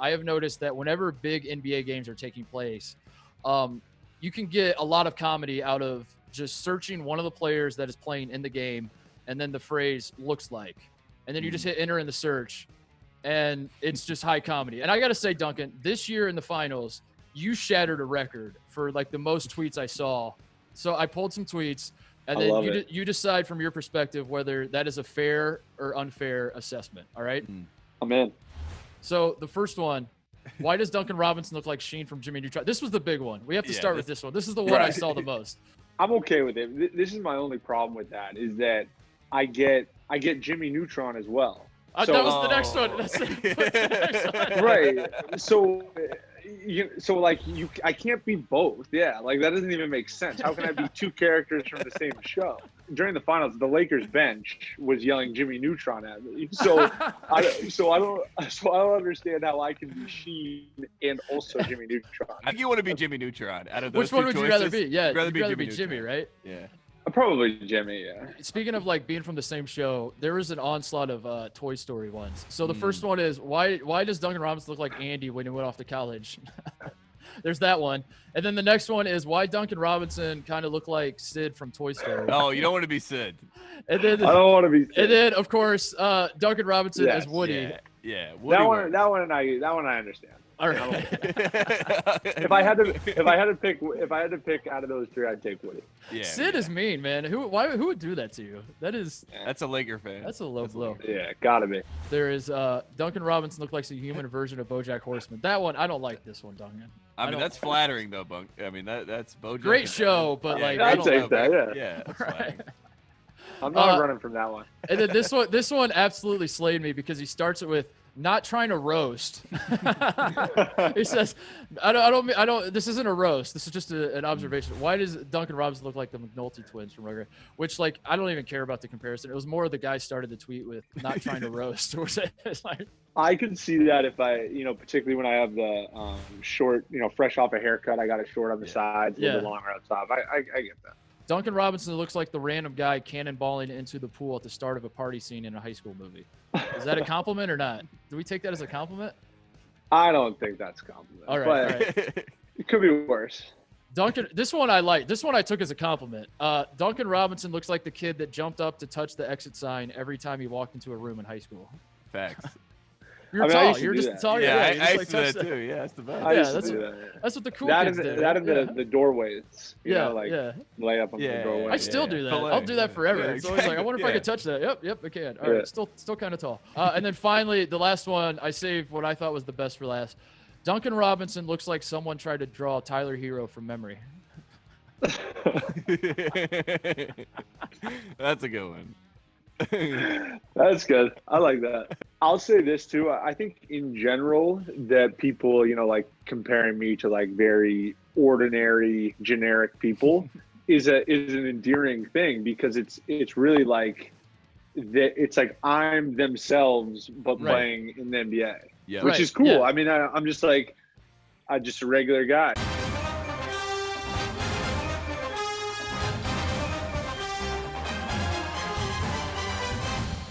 I have noticed that whenever big NBA games are taking place, you can get a lot of comedy out of just searching one of the players that is playing in the game and then the phrase looks like, and then you just hit enter in the search and it's just high comedy. And I got to say, Duncan, this year in the finals, you shattered a record for like the most tweets I saw. So I pulled some tweets, and then you decide from your perspective whether that is a fair or unfair assessment. All right. I'm in. So the first one, why does Duncan Robinson look like Sheen from Jimmy Neutron? This was the big one. We have to start with this one. This is the one I saw the most. I'm okay with it. This is my only problem with that, is that I get Jimmy Neutron as well. So, that was the next one. That's the next one. Right. So I can't be both. Yeah, like that doesn't even make sense. How can I be two characters from the same show? During the finals, the Lakers bench was yelling Jimmy Neutron at me. So I don't understand how I can be Sheen and also Jimmy Neutron. I think you want to be Jimmy Neutron. Out of those Which one would choices, you rather be? Yeah, you'd rather be Jimmy, right? Yeah. Probably Jimmy, yeah. Speaking of like being from the same show, there was an onslaught of Toy Story ones. So the first one is why does Duncan Robinson look like Andy when he went off to college? There's that one. And then the next one is why Duncan Robinson kind of looked like Sid from Toy Story. Oh, you don't want to be Sid. And then I don't want to be Sid. And then of course Duncan Robinson as Woody. Yeah. Woody that one I understand. All right. If I had to pick out of those three, I'd take Woody. Yeah, Sid is mean, man. Who would do that to you? That's a Laker fan. That's a low blow. Yeah, gotta be. There is Duncan Robinson looked like a human version of BoJack Horseman. That one, I don't like this one, Duncan. I mean, that's flattering though, Bunk. I mean, that's BoJack. Great show, but like I'd take that. Yeah. Yeah, that's flattering. I'm not running from that one. And then this one absolutely slayed me because he starts it with not trying to roast. He says, I don't, this isn't a roast. This is just an observation. Why does Duncan Robinson look like the McNulty twins from Rugrats? Which, like, I don't even care about the comparison. It was more the guy started the tweet with not trying to roast. It's like, I could see that if I, particularly when I have the short, fresh off a haircut, I got it short on the sides, a little bit longer on top. I get that. Duncan Robinson looks like the random guy cannonballing into the pool at the start of a party scene in a high school movie. Is that a compliment or not? Do we take that as a compliment? I don't think that's a compliment. All right. It could be worse. Duncan, this one I like. This one I took as a compliment. Duncan Robinson looks like the kid that jumped up to touch the exit sign every time he walked into a room in high school. Facts. You're tall. You're just tall. Yeah, I used to do that too. Yeah, that's the best. That's what the cool kids do. That and the doorways. Lay up on the doorway. I still do that. I'll do that forever. It's always like, I wonder if I can touch that. Yep, I can. All right, still kind of tall. And then finally, the last one, I saved what I thought was the best for last. Duncan Robinson looks like someone tried to draw Tyler Hero from memory. That's a good one. That's good. I like that. I'll say this too. I think in general that people, like comparing me to like very ordinary, generic people is an endearing thing because it's really like that. It's like I'm themselves but playing in the NBA, which is cool. Yeah. I mean, I'm just a regular guy.